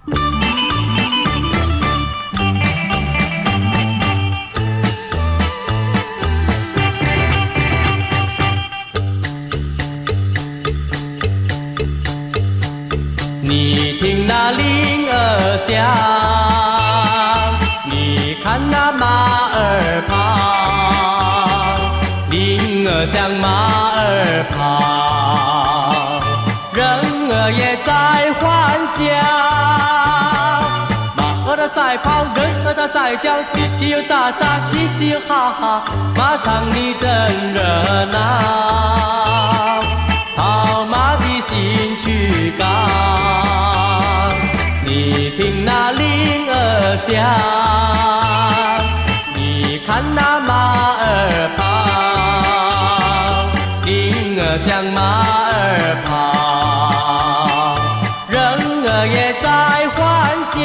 你听那铃儿响，你看那马儿跑，铃儿响，马儿跑，人儿也在欢笑。马儿在跑，人儿在叫，叽叽又喳喳，嘻嘻又哈哈，马场里真热闹，跑马的兴趣高。你听那铃儿响，你看那马儿跑，铃儿响，马儿跑，人儿也在欢笑。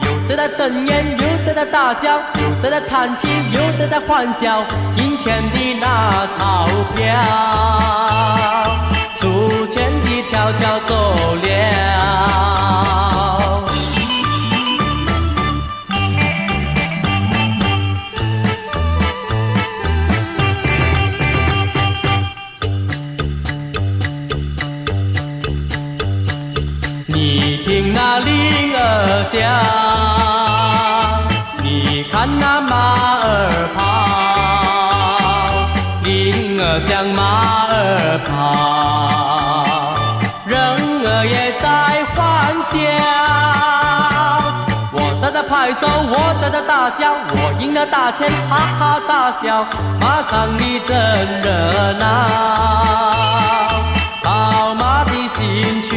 有的在瞪眼，有的在大叫，有的在叹气，有的在欢笑，赢钱的拿钞票，输钱的悄悄走了。你听那铃儿响，你看那马儿跑，铃儿响，马儿跑，人儿也在欢笑。我在这拍手，我在这大叫，我赢了大钱，哈哈大笑，马场里真热闹，跑马的兴趣